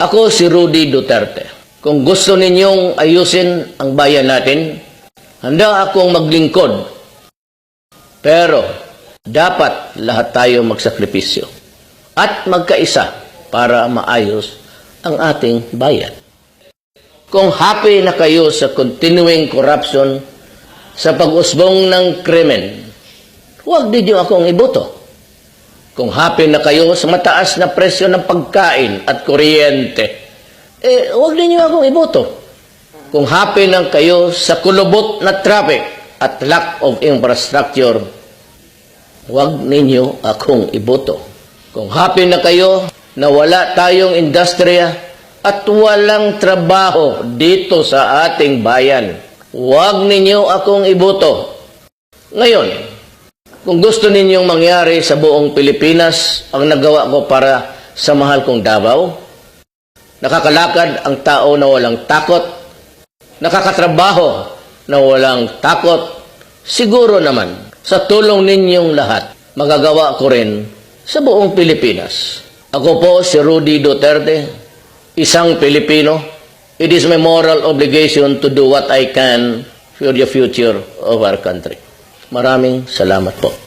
Ako si Rudy Duterte. Kung gusto ninyong ayusin ang bayan natin, handa akong maglingkod. Pero dapat lahat tayo magsakripisyo at magkaisa para maayos ang ating bayan. Kung happy na kayo sa continuing corruption, sa pag-usbong ng krimen, huwag ninyo akong iboto. Kung happy na kayo sa mataas na presyo ng pagkain at kuryente, huwag ninyo akong iboto. Kung happy na kayo sa kulubot na traffic at lack of infrastructure, huwag ninyo akong iboto. Kung happy na kayo na wala tayong industriya at walang trabaho dito sa ating bayan, huwag ninyo akong iboto. Ngayon, kung gusto ninyong mangyari sa buong Pilipinas ang nagawa ko para sa mahal kong Davao, nakakalakad ang tao na walang takot, nakakatrabaho na walang takot, siguro naman sa tulong ninyong lahat, magagawa ko rin sa buong Pilipinas. Ako po si Rudy Duterte, isang Pilipino. It is my moral obligation to do what I can for the future of our country. Maraming salamat po.